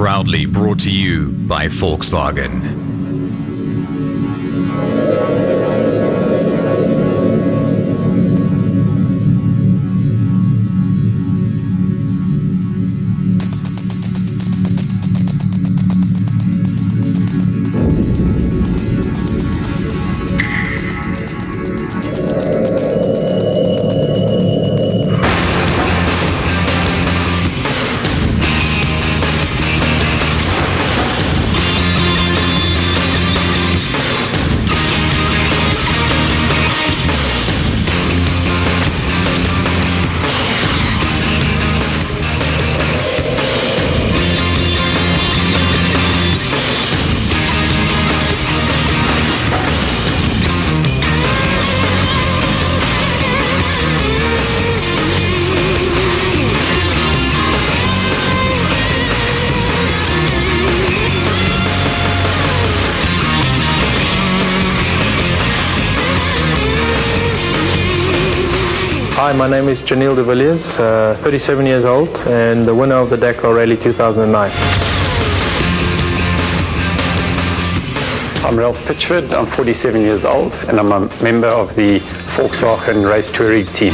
proudly brought to you by Volkswagen. Hi, my name is Janil de Villiers, 37 years old and the winner of the Dakar Rally 2009. I'm Ralph Pitchford, I'm 47 years old and I'm a member of the Volkswagen Race Touring team.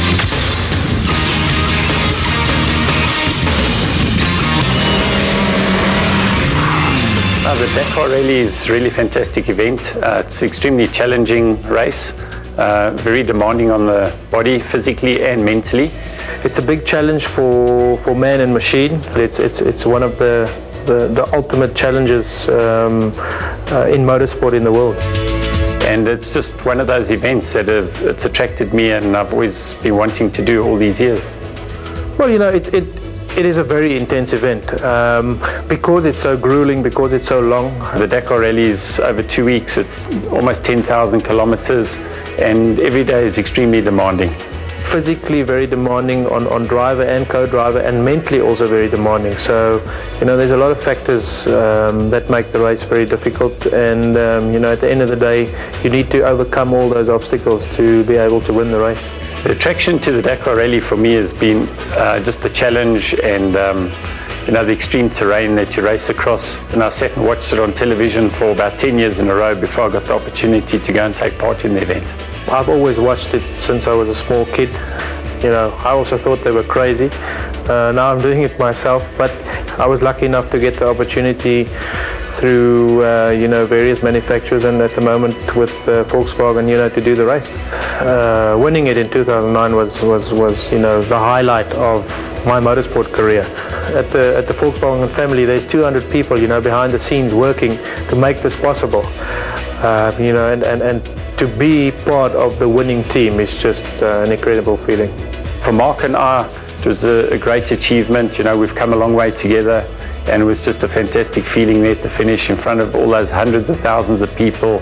The Dakar Rally is a really fantastic event. It's an extremely challenging race. Very demanding on the body, physically and mentally. It's a big challenge for man and machine. It's one of the ultimate challenges in motorsport in the world. And it's just one of those events that it's attracted me and I've always been wanting to do all these years. Well, you know, it is a very intense event because it's so grueling, because it's so long. The Dakar Rally is over 2 weeks. It's almost 10,000 kilometers. And every day is extremely demanding. Physically very demanding on driver and co-driver, and mentally also very demanding. So, you know, there's a lot of factors that make the race very difficult, and you know, at the end of the day, you need to overcome all those obstacles to be able to win the race. The attraction to the Dakar Rally for me has been just the challenge and you know, the extreme terrain that you race across. And I sat and watched it on television for about 10 years in a row before I got the opportunity to go and take part in the event. I've always watched it since I was a small kid. You know, I also thought they were crazy. Now I'm doing it myself, but I was lucky enough to get the opportunity through you know, various manufacturers, and at the moment with Volkswagen, you know, to do the race. Winning it in 2009 was you know, the highlight of my motorsport career. At the Volkswagen family, there's 200 people, you know, behind the scenes working to make this possible. You know, and to be part of the winning team is just an incredible feeling. For Mark and I, it was a great achievement. You know, we've come a long way together, and it was just a fantastic feeling there to finish in front of all those hundreds of thousands of people,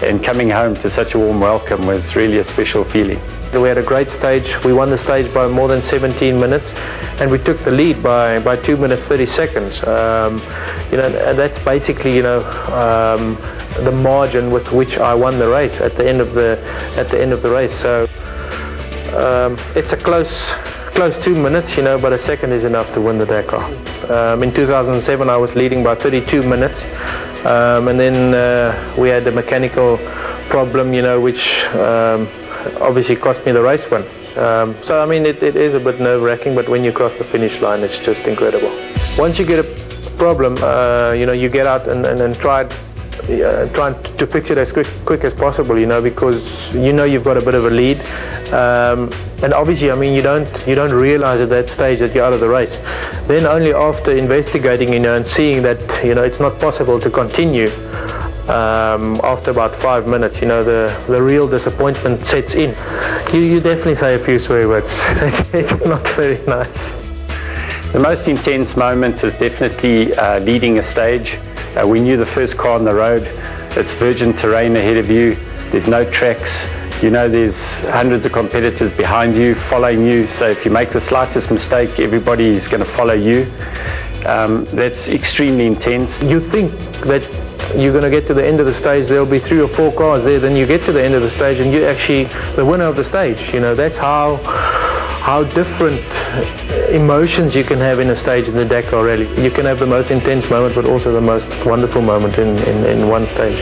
and coming home to such a warm welcome was really a special feeling. We had a great stage. We won the stage by more than 17 minutes, and we took the lead by 2 minutes 30 seconds. You know, and that's basically, you know, the margin with which I won the race at the end of the race. So it's a close 2 minutes, you know, but a second is enough to win the Dakar. In 2007 I was leading by 32 minutes, and then we had a mechanical problem, you know, which obviously cost me the race win. So I mean, it is a bit nerve-wracking, but when you cross the finish line, it's just incredible. Once you get a problem, you know, you get out and trying to fix it as quick as possible, you know, because you know you've got a bit of a lead, and obviously, I mean, you don't realize at that stage that you're out of the race. Then only after investigating, you know, and seeing that, you know, it's not possible to continue, after about 5 minutes, you know, the real disappointment sets in. You definitely say a few swear words. It's not very nice. The most intense moment is definitely leading a stage. We knew the first car on the road. It's virgin terrain ahead of you. There's no tracks. You know, there's hundreds of competitors behind you, following you. So if you make the slightest mistake, everybody is going to follow you. That's extremely intense. You think that you're going to get to the end of the stage, there'll be 3 or 4 cars there, then you get to the end of the stage and you're actually the winner of the stage. You know, that's how different emotions you can have in a stage in the Dakar Rally. You can have the most intense moment, but also the most wonderful moment in one stage.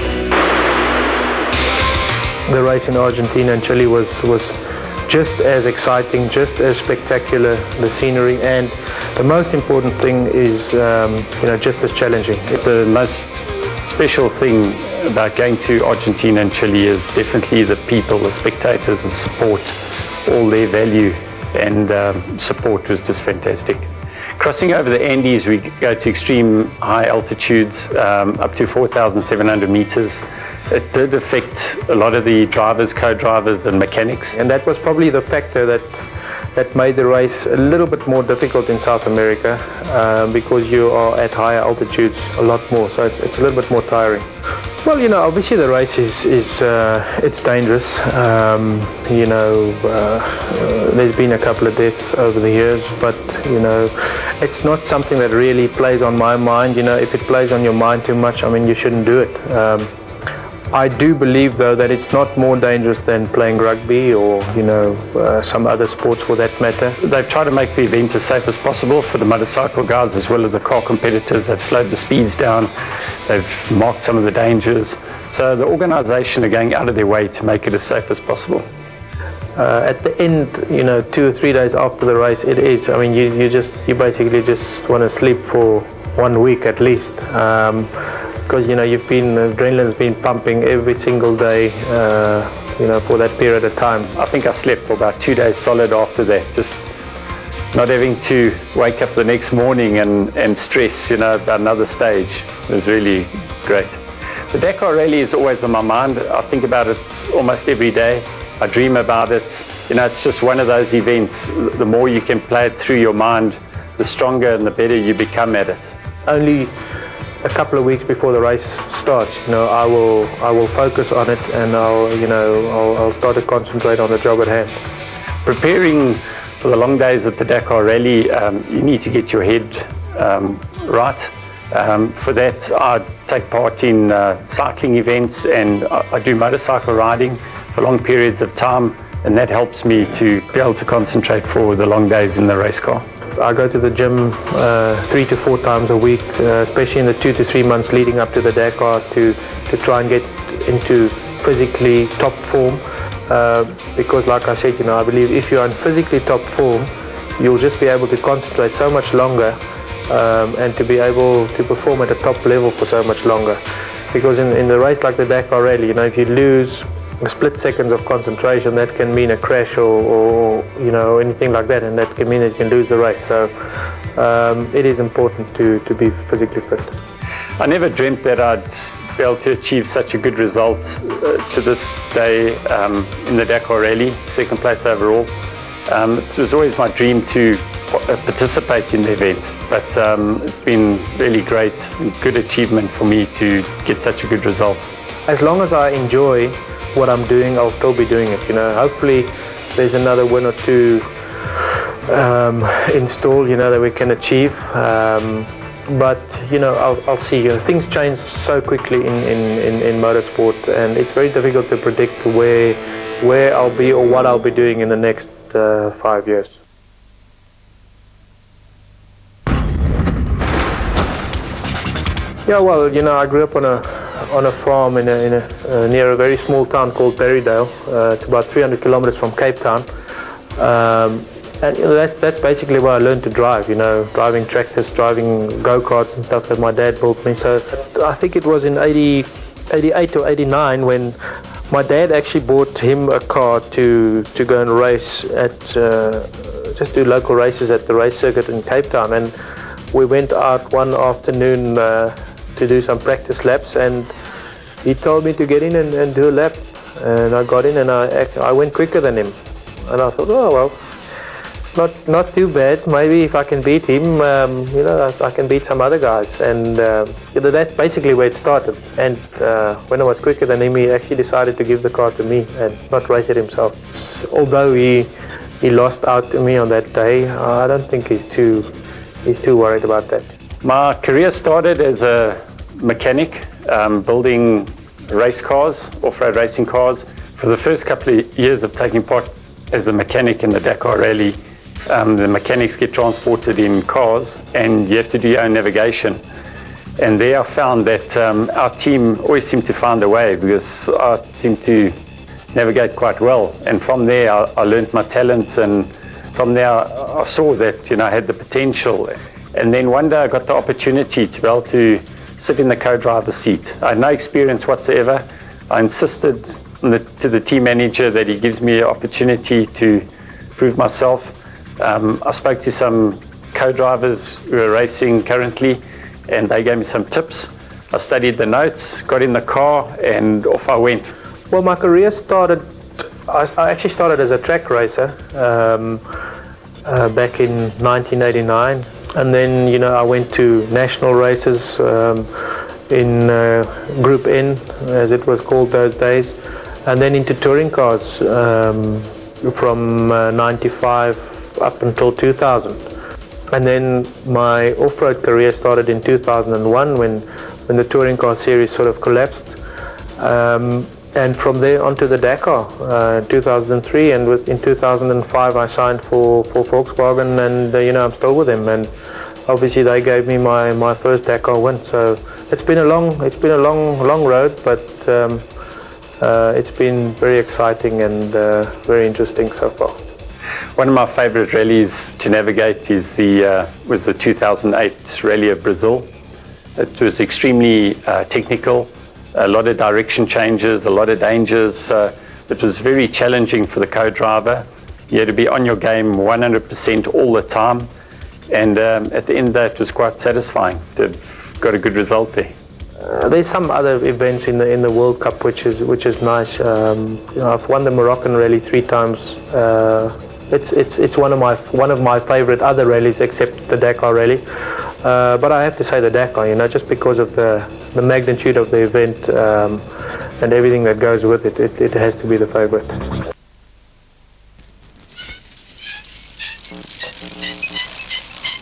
The race in Argentina and Chile was just as exciting, just as spectacular, the scenery, and the most important thing is just as challenging. The most special thing about going to Argentina and Chile is definitely the people, the spectators, the support. All their value and support was just fantastic. Crossing over the Andes, we go to extreme high altitudes, up to 4,700 meters. It did affect a lot of the drivers, co-drivers and mechanics. And that was probably the factor that made the race a little bit more difficult in South America, because you are at higher altitudes a lot more, so it's a little bit more tiring. Well, obviously the race is it's dangerous. There's been a couple of deaths over the years, but it's not something that really plays on my mind. If it plays on your mind too much, you shouldn't do it. I do believe, though, that it's not more dangerous than playing rugby or, some other sports for that matter. They've tried to make the event as safe as possible for the motorcycle guys as well as the car competitors. They've slowed the speeds down. They've marked some of the dangers. So the organisation are going out of their way to make it as safe as possible. At the end, 2 or 3 days after the race, it is. You basically just want to sleep for 1 week at least. Because adrenaline's been pumping every single day, for that period of time. I think I slept for about 2 days solid after that, just not having to wake up the next morning and stress, about another stage. It was really great. The Dakar Rally is always on my mind. I think about it almost every day. I dream about it. It's just one of those events. The more you can play it through your mind, the stronger and the better you become at it. Only a couple of weeks before the race starts, I will focus on it, and I'll start to concentrate on the job at hand. Preparing for the long days at the Dakar Rally, you need to get your head right. For that, I take part in cycling events, and I do motorcycle riding for long periods of time, and that helps me to be able to concentrate for the long days in the race car. I go to the gym 3 to 4 times a week, especially in the 2 to 3 months leading up to the Dakar, to try and get into physically top form. Because like I said, I believe if you're in physically top form, you'll just be able to concentrate so much longer, and to be able to perform at a top level for so much longer. Because in the race like the Dakar Rally, if you lose a split seconds of concentration, that can mean a crash or anything like that, and that can mean that you can lose the race. So it is important to be physically fit. I never dreamt that I'd be able to achieve such a good result to this day in the Dakar Rally, second place overall. It was always my dream to participate in the event, but it's been really great and good achievement for me to get such a good result. As long as I enjoy what I'm doing, I'll still be doing it. Hopefully there's another win or two installed, that we can achieve. But I'll see. Things change so quickly in motorsport, and it's very difficult to predict where I'll be or what I'll be doing in the next 5 years. Yeah, well, I grew up on a farm near a very small town called Berrydale. It's about 300 kilometers from Cape Town. And that's basically where I learned to drive, driving tractors, driving go-karts and stuff that my dad built me. So I think it was in 88 or 89 when my dad actually bought him a car to go and race at, just do local races at the race circuit in Cape Town. And we went out one afternoon to do some practice laps, and he told me to get in and do a lap. And I got in, and I went quicker than him. And I thought, oh well, not too bad. Maybe if I can beat him, I can beat some other guys. And that's basically where it started. And when I was quicker than him, he actually decided to give the car to me and not race it himself. Although he lost out to me on that day, I don't think he's too worried about that. My career started as a mechanic, building race cars, off-road racing cars. For the first couple of years of taking part as a mechanic in the Dakar Rally, The mechanics get transported in cars, and you have to do your own navigation. And there I found that our team always seemed to find a way, because I seemed to navigate quite well. And from there I learned my talents, and from there I saw that I had the potential. And then one day I got the opportunity to be able to sit in the co-driver's seat. I had no experience whatsoever. I insisted to the team manager that he gives me an opportunity to prove myself. I spoke to some co-drivers who are racing currently, and they gave me some tips. I studied the notes, got in the car, and off I went. Well, my career started, I actually started as a track racer back in 1989. And then, I went to national races in Group N, as it was called those days. And then into touring cars from 95 up until 2000. And then my off-road career started in 2001 when the touring car series sort of collapsed. And from there on to the Dakar, 2003, and in 2005 I signed for Volkswagen, and I'm still with them. And obviously they gave me my first Dakar win. So it's been a long road, but it's been very exciting and very interesting so far. One of my favorite rallies to navigate was the 2008 Rally of Brazil. It was extremely technical, a lot of direction changes, a lot of dangers. It was very challenging for the co-driver. You had to be on your game 100% all the time. And at the end of that, it was quite satisfying to have got a good result there. There's some other events in the World Cup which is nice. I've won the Moroccan Rally 3 times. It's one of my favorite other rallies except the Dakar Rally. But I have to say the Dakar, just because of the magnitude of the event and everything that goes with it, it has to be the favorite.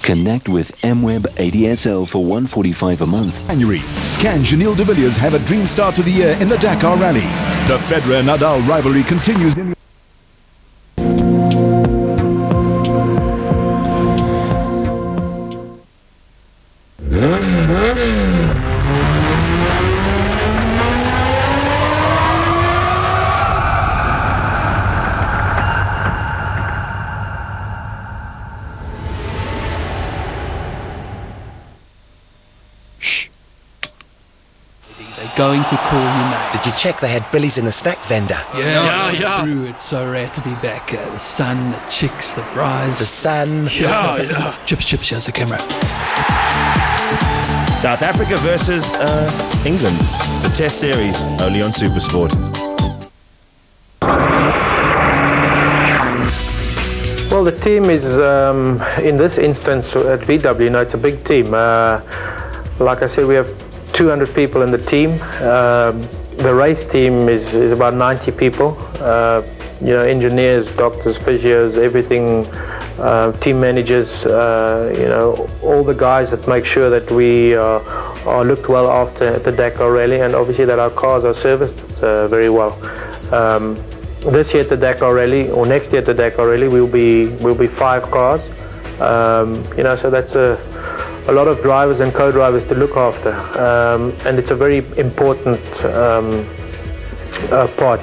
Connect with MWeb ADSL for $145 a month. January. Can Janil de Villiers have a dream start to the year in the Dakar Rally? The Federer-Nadal rivalry continues in going to call you names. Did you check they had Billy's in the snack vendor? Yeah. Brew, it's so rare to be back. The sun, the chicks, the brides. The sun. Yeah. Chips, shows the camera. South Africa versus England. The Test Series, only on SuperSport. Well, the team is, in this instance at VW, it's a big team. Like I said, we have 200 people in the team. The race team is about 90 people. Engineers, doctors, physios, everything, team managers, all the guys that make sure that we are looked well after the Dakar Rally, and obviously that our cars are serviced very well. This year at the Dakar Rally, or next year at the Dakar Rally, we'll be 5 cars. So that's a lot of drivers and co-drivers to look after, and it's a very important part.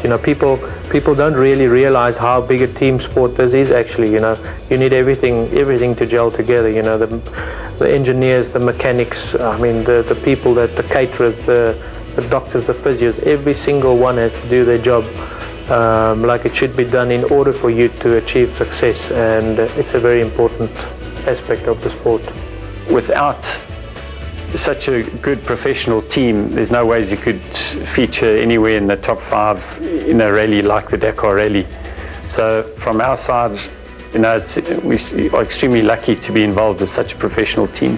People don't really realize how big a team sport this is. Actually, you need everything to gel together. The engineers, the mechanics, the people, the caterers, the doctors, the physios. Every single one has to do their job like it should be done in order for you to achieve success, and it's a very important aspect of the sport. Without such a good professional team, there's no ways you could feature anywhere in the top 5 in a rally like the Dakar Rally. So from our side, we are extremely lucky to be involved with such a professional team.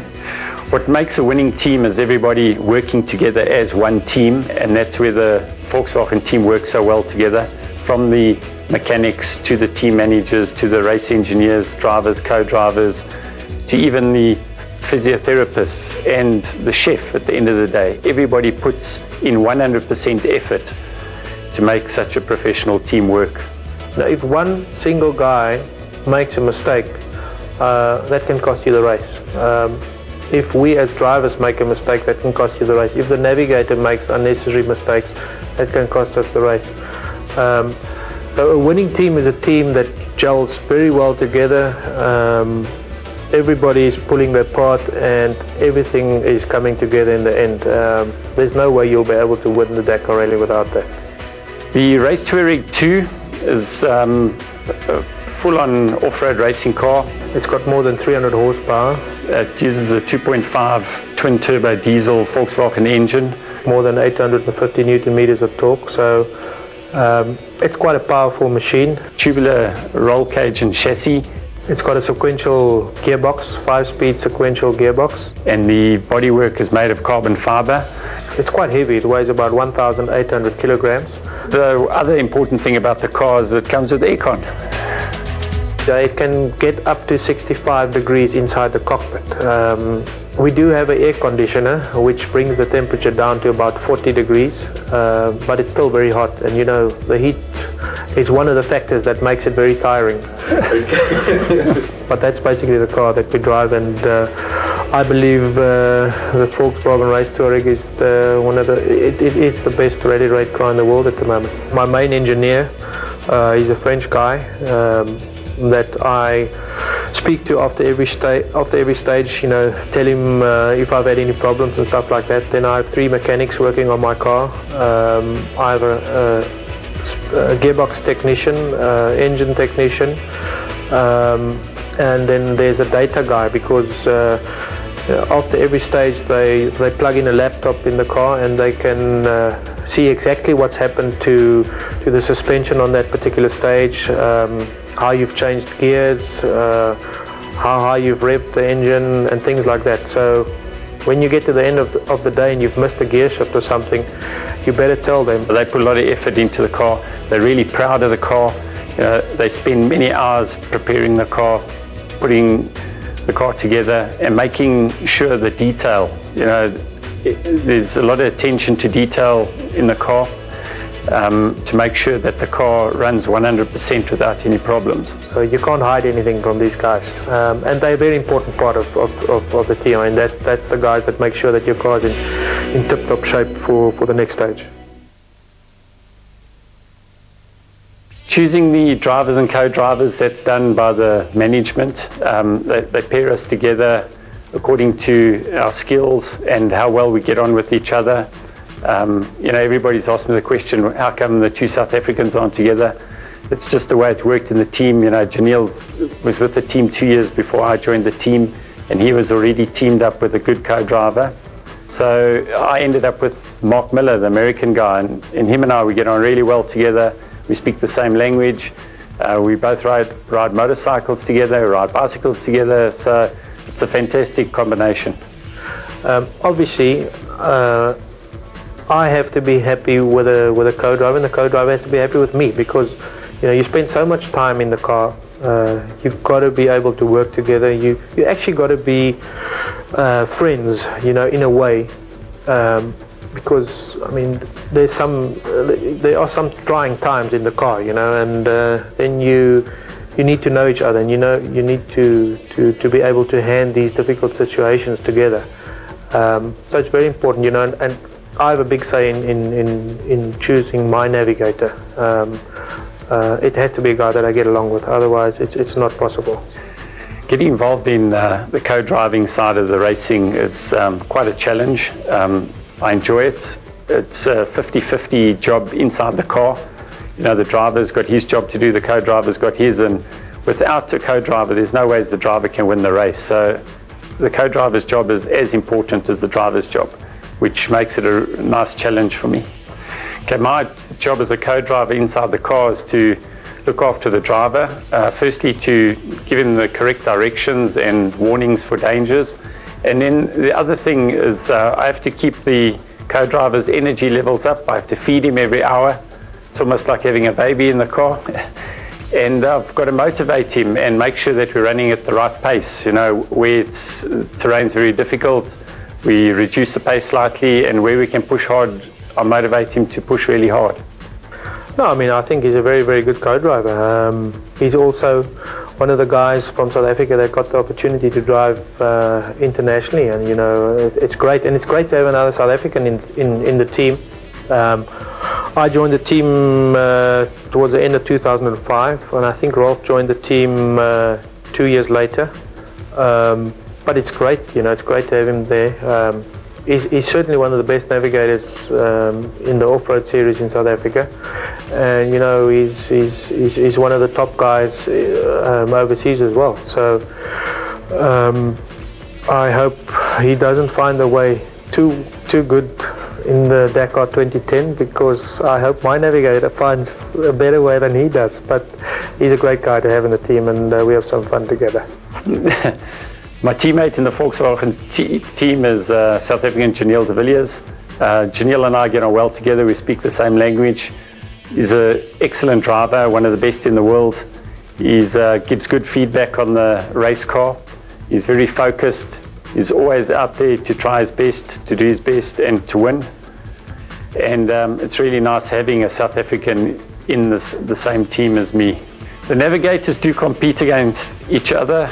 What makes a winning team is everybody working together as one team, and that's where the Volkswagen team works so well together, from the mechanics to the team managers to the race engineers, drivers, co-drivers, to even the physiotherapists and the chef at the end of the day. Everybody puts in 100% effort to make such a professional team work. Now, if one single guy makes a mistake, that can cost you the race. If we as drivers make a mistake, that can cost you the race. If the navigator makes unnecessary mistakes, that can cost us the race. So a winning team is a team that gels very well together. Everybody is pulling their part and everything is coming together in the end. There's no way you'll be able to win the Dakar Rally without that. The Race Touareg 2 is a full-on off-road racing car. It's got more than 300 horsepower. It uses a 2.5 twin-turbo diesel Volkswagen engine. More than 850 Newton meters of torque, so it's quite a powerful machine. Tubular roll cage and chassis. It's got a sequential gearbox, 5-speed sequential gearbox. And the bodywork is made of carbon fiber. It's quite heavy, it weighs about 1,800 kilograms. The other important thing about the car is it comes with aircon. It can get up to 65 degrees inside the cockpit. We do have an air conditioner which brings the temperature down to about 40 degrees, but it's still very hot, and you know the heat is one of the factors that makes it very tiring. But that's basically the car that we drive, and I believe the Volkswagen Race Touareg is it's the best rally raid car in the world at the moment. My main engineer, he's a French guy that I speak to after every stage, you know, tell him if I've had any problems and stuff like that. Then I have 3 mechanics working on my car. I have a gearbox technician, engine technician, and then there's a data guy, because after every stage they plug in a laptop in the car and they can see exactly what's happened to the suspension on that particular stage, how you've changed gears, how high you've revved the engine and things like that. So when you get to the end of the day and you've missed a gear shift or something, you better tell them. They put a lot of effort into the car. They're really proud of the car. You know, they spend many hours preparing the car, putting the car together and making sure the detail, you know, there's a lot of attention to detail in the car to make sure that the car runs 100% without any problems. So you can't hide anything from these guys, and they're a very important part of the team. I mean, that's the guys that make sure that your car is in tip-top shape for the next stage. Choosing the drivers and co-drivers, that's done by the management. They pair us together according to our skills and how well we get on with each other. You know, everybody's asked me the question, how come the 2 South Africans aren't together? It's just the way it worked in the team. You know, Janelle was with the team 2 years before I joined the team, and he was already teamed up with a good co-driver. So I ended up with Mark Miller, the American guy, and him and I, we get on really well together. We speak the same language. We both ride motorcycles together, ride bicycles together. So it's a fantastic combination. Obviously, I have to be happy with a co-driver, and the co-driver has to be happy with me, because you know, you spend so much time in the car. You've got to be able to work together. You actually got to be friends, you know, in a way, because I mean, there are some trying times in the car, you know, and then you need to know each other, and you need to be able to hand these difficult situations together. So it's very important, you know, and I have a big say in choosing my navigator. It has to be a guy that I get along with, otherwise it's not possible. Getting involved in the co-driving side of the racing is quite a challenge. I enjoy it. It's a 50-50 job inside the car. You know, the driver's got his job to do, the co-driver's got his, and without a co-driver, there's no ways the driver can win the race. So the co-driver's job is as important as the driver's job, which makes it a nice challenge for me. Okay, my job as a co-driver inside the car is to look after the driver. Firstly, to give him the correct directions and warnings for dangers. And then the other thing is I have to keep the co-driver's energy levels up. I have to feed him every hour. It's almost like having a baby in the car. And I've got to motivate him and make sure that we're running at the right pace. You know, where terrain's very difficult, we reduce the pace slightly, and where we can push hard, I motivate him to push really hard. No, I mean, I think he's a very, very good co-driver. He's also one of the guys from South Africa that got the opportunity to drive internationally, and it's great, and it's great to have another South African in the team. I joined the team towards the end of 2005, and I think Rolf joined the team 2 years later. But it's great, it's great to have him there. He's certainly one of the best navigators in the off-road series in South Africa, and he's one of the top guys overseas as well. So I hope he doesn't find a way too good in the Dakar 2010, because I hope my navigator finds a better way than he does. But he's a great guy to have in the team, and we have some fun together. My teammate in the Volkswagen team is South African Janelle de Villiers. Janelle and I get on well together. We speak the same language. He's an excellent driver, one of the best in the world. He gives good feedback on the race car. He's very focused. He's always out there to try his best, to do his best, and to win. And it's really nice having a South African in the same team as me. The navigators do compete against each other.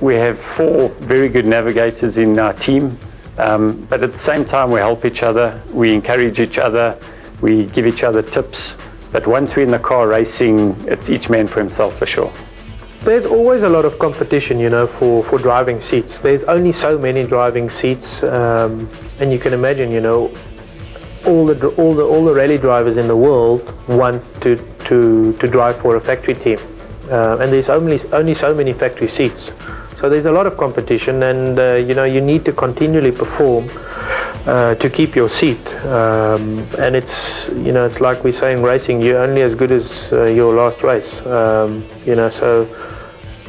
We have 4 very good navigators in our team, but at the same time we help each other, we encourage each other, we give each other tips. But once we're in the car racing, it's each man for himself for sure. There's always a lot of competition, for driving seats. There's only so many driving seats, and you can imagine, all the rally drivers in the world want to drive for a factory team. And there's only so many factory seats, so there's a lot of competition, and you need to continually perform to keep your seat. And it's like we say in racing, you're only as good as your last race. So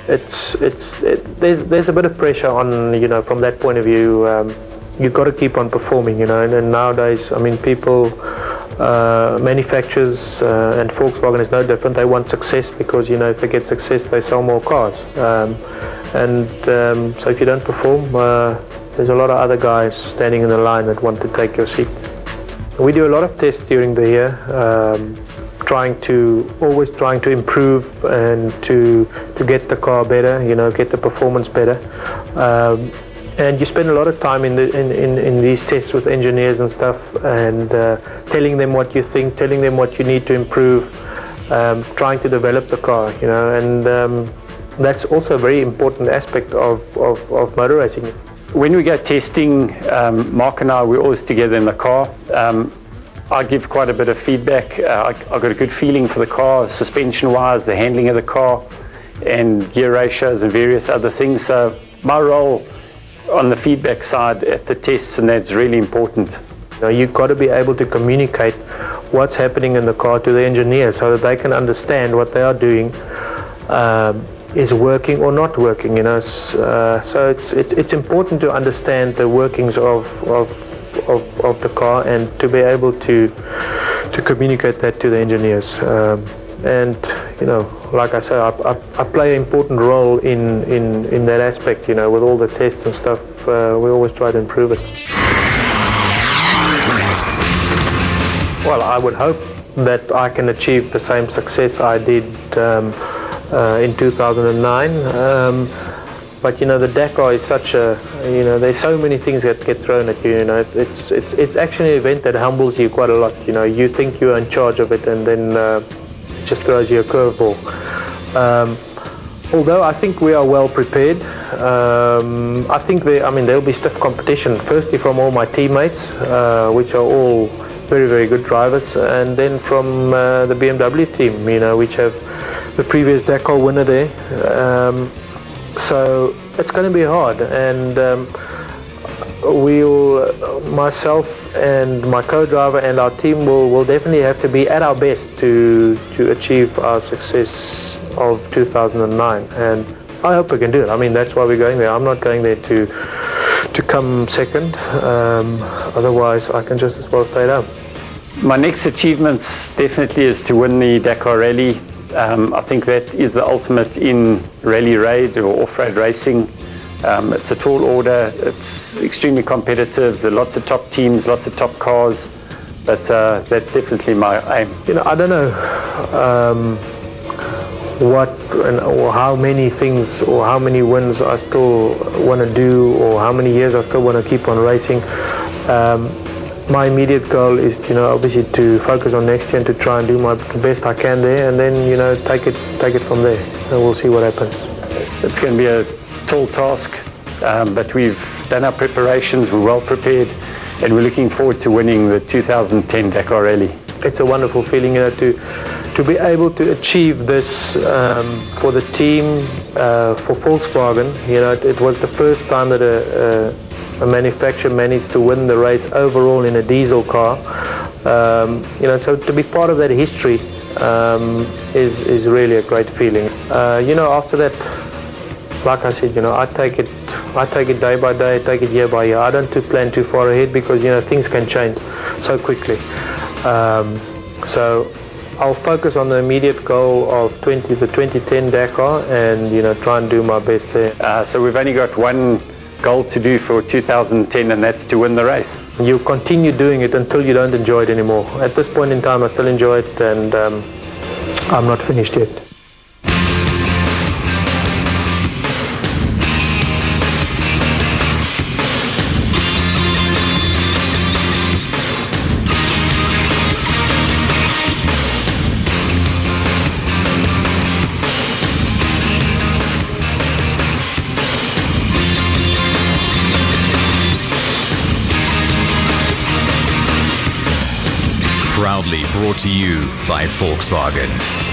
there's a bit of pressure on from that point of view. You've got to keep on performing, and nowadays, people. Manufacturers and Volkswagen is no different. They want success because if they get success, they sell more cars. So if you don't perform, there's a lot of other guys standing in the line that want to take your seat. We do a lot of tests during the year, always trying to improve and to get the car better, get the performance better. And you spend a lot of time in these tests with engineers and stuff, and telling them what you think, telling them what you need to improve, trying to develop the car, and that's also a very important aspect of motor racing. When we go testing, Mark and I, we're always together in the car. I give quite a bit of feedback. I've got a good feeling for the car, suspension-wise, the handling of the car, and gear ratios and various other things. So my role on the feedback side at the tests, and that's really important. You've got to be able to communicate what's happening in the car to the engineer so that they can understand what they are doing is working or not working. So it's important to understand the workings of the car and to be able to communicate that to the engineers. And like I say, I play an important role in that aspect. With all the tests and stuff, we always try to improve it. Well, I would hope that I can achieve the same success I did in 2009. But the Dakar is such a, there's so many things that get thrown at you. It's actually an event that humbles you quite a lot. You think you're in charge of it, and then just throws you a curveball. Although I think we are well prepared. I think there'll be stiff competition. Firstly, from all my teammates, which are all very, very good drivers, and then from the BMW team, which have the previous Dakar winner there. So it's going to be hard, and myself and my co-driver and our team will definitely have to be at our best to achieve our success of 2009, and I hope we can do it. That's why we're going there. I'm not going there to come second, otherwise I can just as well stay down. My next achievements definitely is to win the Dakar Rally. I think that is the ultimate in rally raid or off-road racing. It's a tall order, it's extremely competitive, there are lots of top teams, lots of top cars, but that's definitely my aim. I don't know what or how many things or how many wins I still want to do, or how many years I still want to keep on racing. My immediate goal is, obviously to focus on next year and to try and do the best I can there, and then, take it from there, and we'll see what happens. It's going to be a tall task, but we've done our preparations, we're well prepared, and we're looking forward to winning the 2010 Dakar Rally. It's a wonderful feeling, to be able to achieve this for the team, for Volkswagen. It was the first time that a manufacturer managed to win the race overall in a diesel car. So to be part of that history is really a great feeling. After that, like I said, I take it day by day, I take it year by year. I don't plan too far ahead, because things can change so quickly. So I'll focus on the immediate goal of the 2010 Dakar, and try and do my best there. So we've only got one goal to do for 2010, and that's to win the race. You continue doing it until you don't enjoy it anymore. At this point in time, I still enjoy it, and I'm not finished yet. Proudly brought to you by Volkswagen.